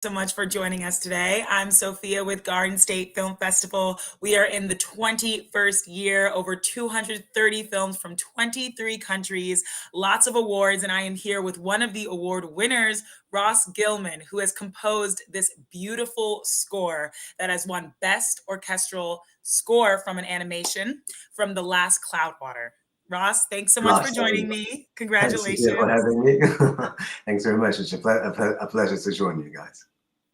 So much for joining us today. I'm Sophia with Garden State Film Festival. We are in the 21st year, over 230 films from 23 countries, lots of awards, and I am here with one of the award winners, Ross Gilman, who has composed this beautiful score that has won Best Orchestral Score from an animation from The Last Cloudwater. Ross, thanks so much for Last joining time. me. Thanks again for Congratulations. having me. Thanks very much. It's a pleasure to join you guys.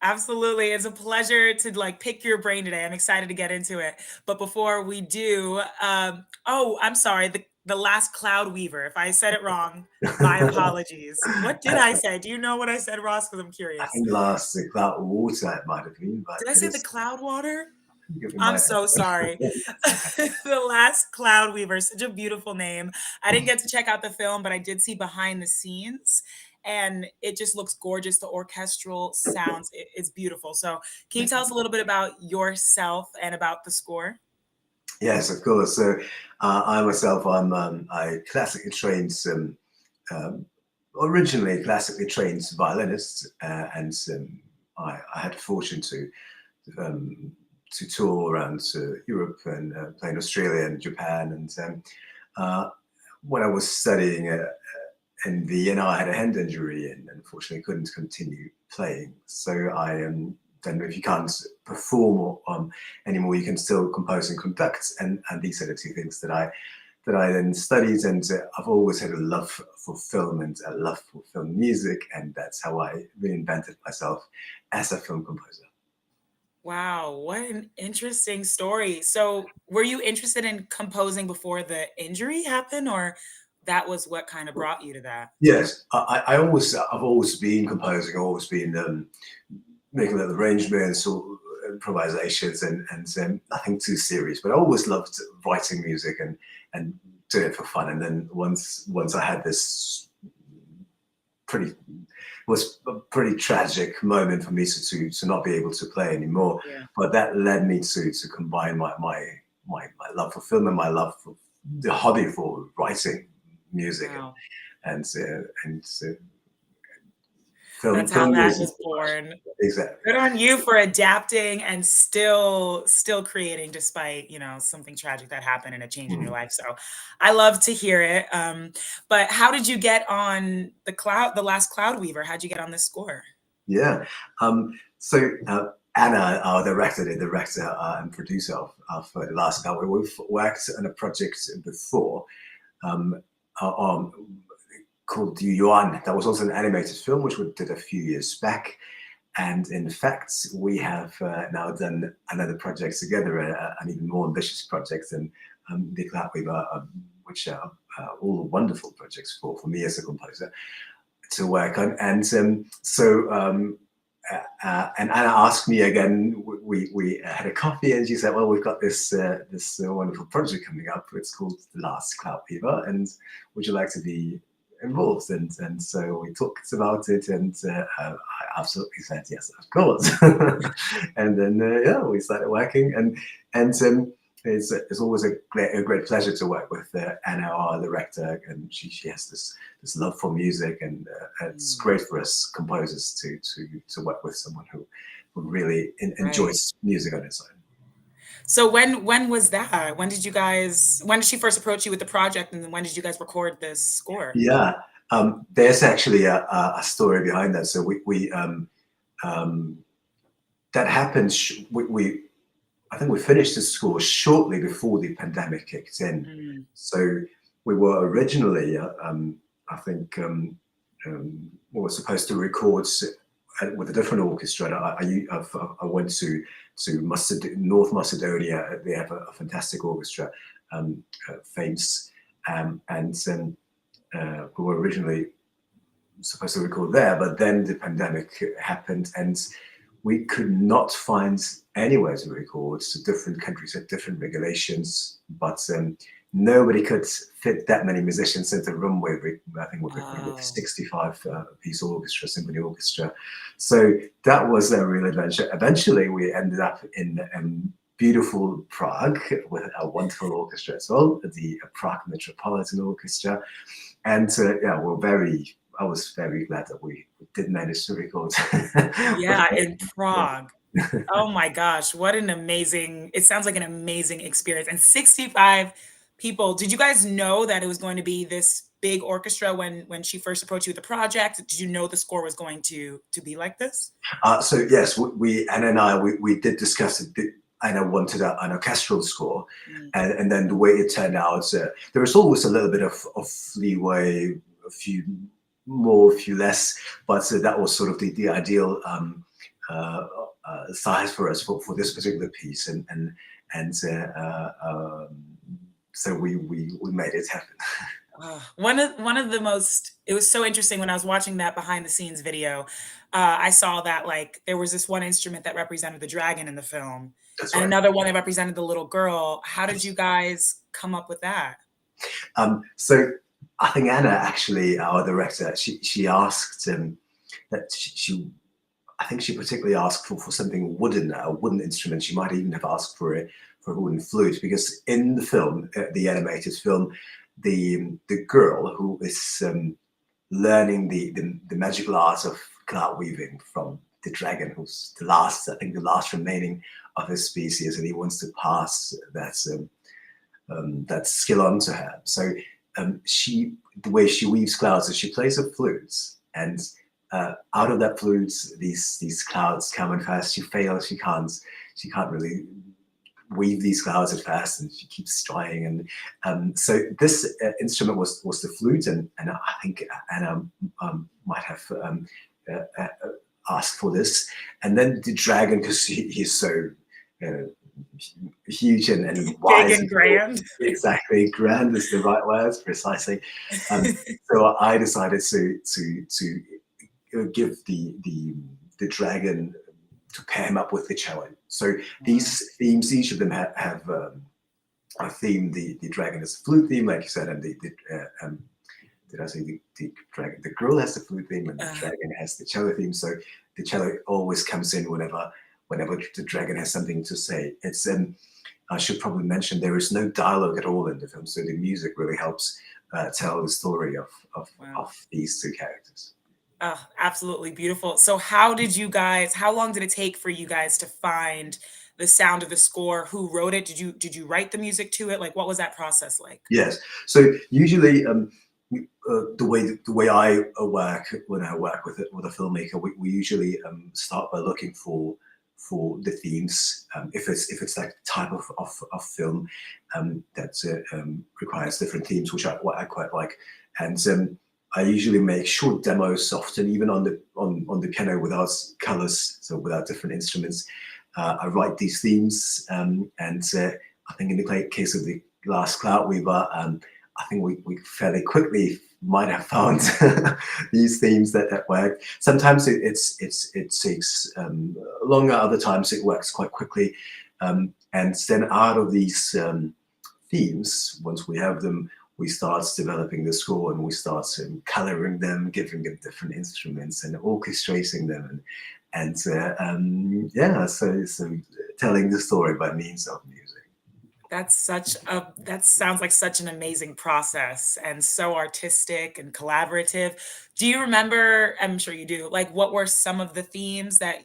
Absolutely. It's a pleasure to pick your brain today. I'm excited to get into it. But before we do, I'm sorry, the last Cloudweaver. If I said it wrong, my apologies. What did I say? Do you know what I said, Ross? Because I'm I curious. think last the cloud water it might have been, but Did I it say the is cloud water? it I'm might have. so sorry. It's okay. The Last Cloudweaver, such a beautiful name. I didn't get to check out the film, but I did see behind the scenes, and it just looks gorgeous. The orchestral sounds, it's beautiful. So, can you tell us a little bit about yourself and about the score? Yes, of course. So I myself, I classically trained um, originally classically trained violinist, and I had the fortune um, to tour around Europe and play in Australia and Japan. And uh, when I was studying in Vienna, I had a hand injury and unfortunately couldn't continue playing. So then if you can't perform anymore, you can still compose and conduct. And these are the two things that I then studied. And I've always had a love for film and a love for film music. And that's how I reinvented myself as a film composer. Wow, what an interesting story. So, were you interested in composing before the injury happened, or that was what kind of brought you to that? Yes, I've always been composing, always been making little arrangements or improvisations and nothing too serious. But I always loved writing music and doing it for fun. And then once I had this pretty was a pretty tragic moment for me to not be able to play anymore. Yeah. But that led me to combine my love for film and my love for the hobby for writing music Wow. and That's how film that music. was born. Exactly. Good on you for adapting and still creating despite, something tragic that happened and a change in your Mm. life. So I love to hear it. But how did you get on the last Cloudweaver? How'd you get on this score? Yeah. So Anna, our director, the director and producer of The Last Hour, we've worked on a project before um, on called Yuan. That was also an animated film, which we did a few years back. And in fact, we have now done another project together, an even more ambitious project than the Cloudweaver, which are all wonderful projects for me as a composer to work on. And Anna asked me again. We had a coffee, and she said, "Well, we've got this wonderful project coming up. It's called The Last Cloudweaver, and would you like to be involved?" And so we talked about it, and I absolutely said yes, of course. And then yeah, we started working, and it's always a great pleasure to work with Anna, our director, and she has this love for music, and it's Mm, great for us composers to work with someone who really right. enjoys music on its own. So when was that? When did she first approach you with the project, and then when did you guys record this score? Yeah, there's actually a story behind that. So um, that happened. We I think we finished the score shortly before the pandemic kicked in. Mm, So we were originally, I think, we were supposed to record with a different orchestra. I went to North Macedonia. They have a fantastic orchestra, famous, and we were originally supposed to record there, but then the pandemic happened and we could not find anywhere to record. So different countries had different regulations, but nobody could fit that many musicians into the room. I think we're recording with a oh, 65 piece orchestra, symphony orchestra. So that was a real adventure. Eventually, we ended up in beautiful Prague with a wonderful orchestra as well, the Prague Metropolitan Orchestra. And yeah, we're very I was very glad that we did manage to record. Yeah, in Prague. Oh my gosh, what an amazing it sounds like an amazing experience, and 65 people. Did you guys know that it was going to be this big orchestra when she first approached you with the project? Did you know the score was going to be like this? So yes, we Anna and I we did discuss it. Anna wanted an orchestral score, Mm. and then the way it turned out, there was always a little bit of leeway, a few more, a few less, but that was sort of the ideal size for us for this particular piece, and so we made it happen. One of the most it was so interesting when I was watching that behind the scenes video. I saw that like there was this one instrument that represented the dragon in the film, That's and right. another one that represented the little girl. How did you guys come up with that? So I think Anna, actually, our director, she asked that she I think she particularly asked for something wooden, a wooden instrument. She might even have asked for a wooden flute, because in the film, the animated film, the girl who is learning the magical art of cloud weaving from the dragon, who's the last, I think, the last remaining of his species, and he wants to pass that skill on to her. So the way she weaves clouds is she plays a flute, and out of that flute, these clouds come and fast. She fails. She can't really weave these clouds at first, and she keeps trying. And so this instrument was the flute, and I think Anna might have asked for this, and then the dragon, because he's so uh, huge and Big wise. and grand. Exactly, grand is the right word, precisely. So I decided to give the dragon, to pair him up with the cello. So these themes, each of them have a theme. The dragon is a flute theme, like you said, and did I say the dragon? The girl has the flute theme, and the dragon has the cello theme. So the cello always comes in whenever the dragon has something to say. It's I should probably mention there is no dialogue at all in the film, so the music really helps tell the story Wow. of these two characters. Oh, absolutely beautiful. So how long did it take for you guys to find the sound of the score? Who wrote it? Did you write the music to it? Like what was that process like? Yes. So usually, the way I work when I work with a filmmaker, we usually start by looking for the themes. If it's that type of film that requires different themes, which what I quite like, and I usually make short demos often, even on the piano, without colors, so without different instruments. I write these themes, and I think in the case of the last Cloudweaver, I think we fairly quickly might have found these themes that work. Sometimes it takes longer, other times it works quite quickly. And then out of these themes, once we have them, we start developing the score, and we start coloring them, giving them different instruments, and orchestrating them, yeah, so telling the story by means of music. That sounds like such an amazing process and so artistic and collaborative. Do you remember, I'm sure you do, like what were some of the themes that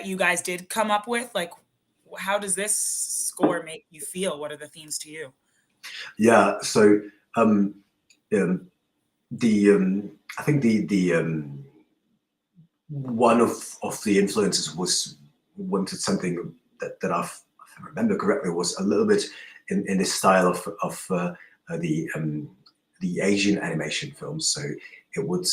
you guys did come up with? Like how does this score make you feel? What are the themes to you? Yeah, so um, um, I think the one of the influences was wanted something that if I remember correctly, was a little bit in the style of the Asian animation films. So it would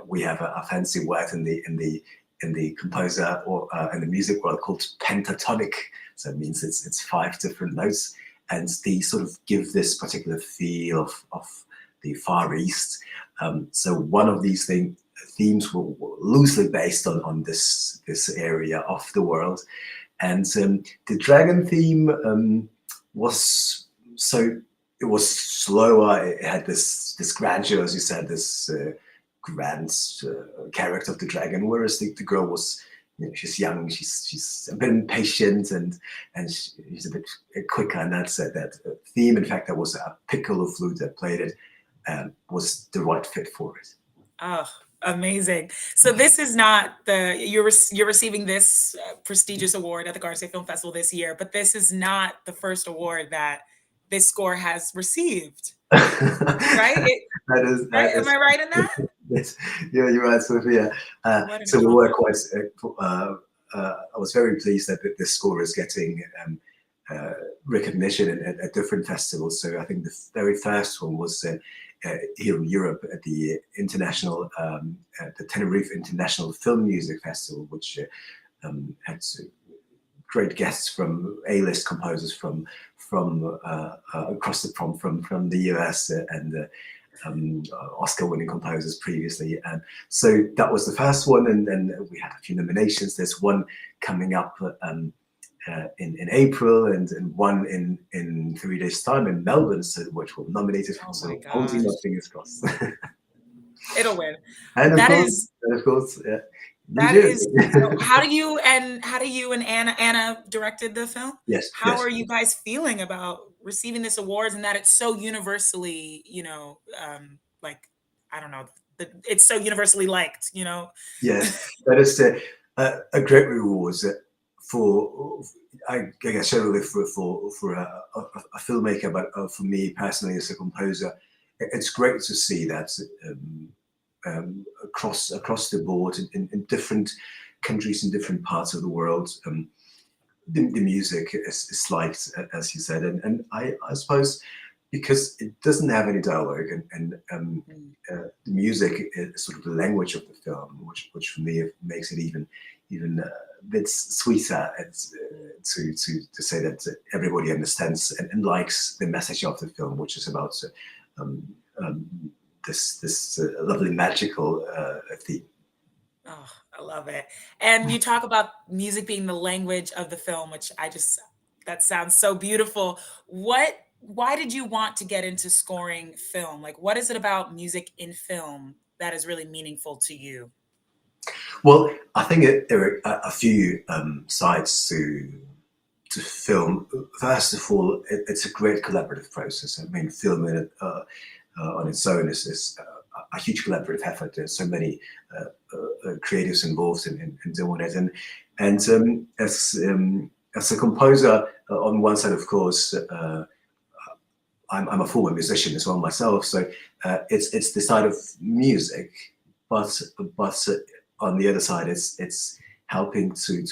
we have a fancy word in the composer or in the music world called pentatonic. So it means it's five different notes, and they sort of give this particular feel of the Far East. So one of these themes were loosely based on this area of the world, and the dragon theme was so it was slower. It had this grandeur, as you said, this grand character of the dragon, whereas the girl was, she's young, she's a bit impatient, and she's a bit quicker, and that's that theme. In fact, there was a piccolo flute that played it, was the right fit for it. Oh, amazing. So this is not the you're receiving this prestigious award at the Garden State Film Festival this year, but this is not the first award that this score has received, right? That is Right? that Am is I right in that? yes, yeah, you're right, Sophia. What an So we were accomplishment. quite. I was very pleased that this score is getting uh, recognition at different festivals. So I think the very first one was here in Europe at the the Tenerife International Film Music Festival, which had great guests from A-list composers from across the pond from the US Oscar-winning composers previously. And so that was the first one, and then we had a few nominations. There's one coming up in April, and one in 3 days' time in Melbourne, so, which we're nominated for. Oh my So holding gosh. my fingers crossed. It'll win. and That is of course, New that Jersey. is so how do you and Anna directed the film? Yes, How yes. are you guys feeling about receiving this awards and that it's so universally, like I don't know, it's so universally liked, you know? Yes, that is a great reward for, I guess, certainly for a filmmaker, but for me personally as a composer, it's great to see that across the board in different countries in different parts of the world. The music is liked, as you said, and I suppose because it doesn't have any dialogue, Mm. the music is sort of the language of the film, which for me makes it even a bit sweeter. It's, Mm. to say that everybody understands and likes the message of the film, which is about um, um, this lovely magical theme. Oh, I love it. And you talk about music being the language of the film, which that sounds so beautiful. Why did you want to get into scoring film? Like, what is it about music in film that is really meaningful to you? Well, I think there are a few sides to film. First of all, it's a great collaborative process. I mean, filming it on its own is a huge collaborative effort. There's so many creatives involved in doing it, and as a composer, on one side, of course, I'm a former musician as well myself, so it's the side of music, but on the other side, it's helping to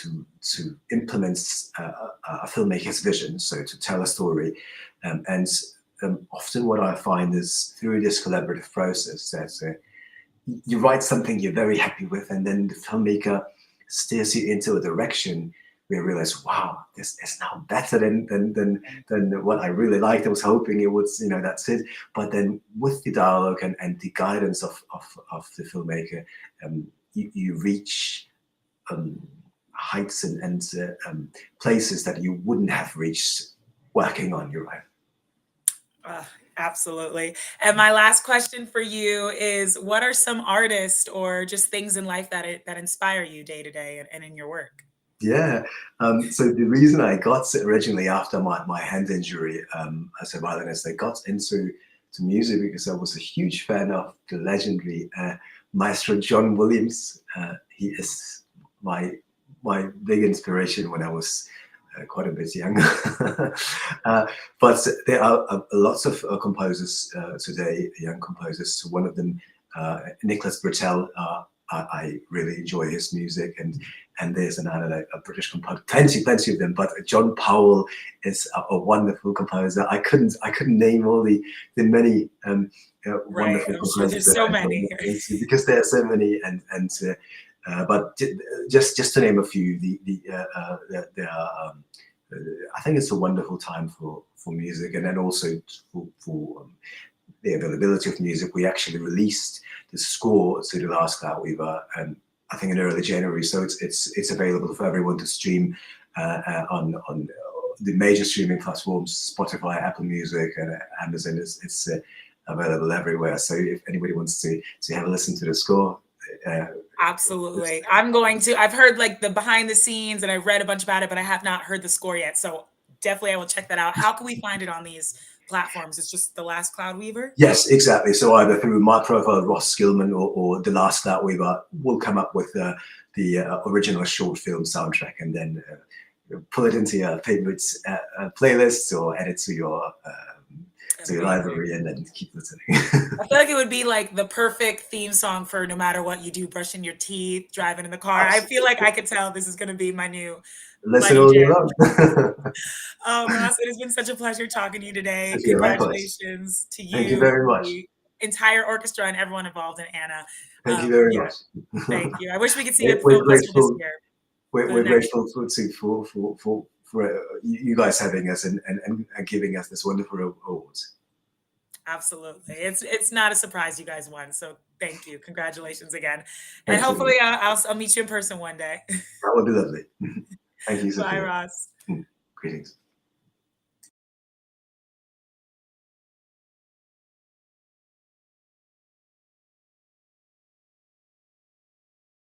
implement a filmmaker's vision, so to tell a story, and often what I find is through this collaborative process that you write something you're very happy with, and then the filmmaker steers you into a direction where you realize, wow, this is now better than what I really liked. I was hoping it would, that's it. But then with the dialogue and the guidance of the filmmaker, you reach um, heights and places that you wouldn't have reached working on your own. Uh, Absolutely. And my last question for you is, what are some artists or just things in life that inspire you day to day and in your work? Yeah. So the reason I got originally after my hand injury as a violinist, I got into music because I was a huge fan of the legendary maestro John Williams. He is my big inspiration when I was quite a bit younger. But there are lots of composers today, young composers. So one of them, Nicholas Britell. I really enjoy his music, and there's another a British composer, plenty of them. But John Powell is a wonderful composer. I couldn't name all the many Right. wonderful I'm sure composers there's that so I got many. into because there are so many, but just to name a few, there are. I think it's a wonderful time for music, and then also for the availability of music. We actually released the score to the last Cloudweaver, I think in early January. So it's available for everyone to stream on the major streaming platforms, Spotify, Apple Music, and Amazon. It's available everywhere. So if anybody wants to have a listen to the score, uh, Absolutely. I've heard like the behind the scenes and I've read a bunch about it, but I have not heard the score yet. So definitely I will check that out. How can we find it on these platforms? It's just the last Cloudweaver? Yes, exactly. So either through my profile, Ross Gilman, or the last Cloudweaver, we'll come up with the original short film soundtrack, and then pull it into your favorites playlists, or add it to your library, and then keep listening. I feel like it would be like the perfect theme song for no matter what you do, brushing your teeth, driving in the car. I feel like I could tell this is going to be my new Listen all day jam. long. Ross, it has been such a pleasure talking to you today. Yeah, likewise. Congratulations to Thank you you, very much. the entire orchestra, and everyone involved, and Anna. Thank you very much. Thank you. I wish we could see you at the We're film festival this grateful. year. We're grateful for you guys having us and giving us this wonderful awards. Absolutely. It's not a surprise you guys won. So thank you. Congratulations again. And Thank you. hopefully I'll meet you in person one day. That would be lovely. Thank you, Sophia. Bye, Ross. Greetings.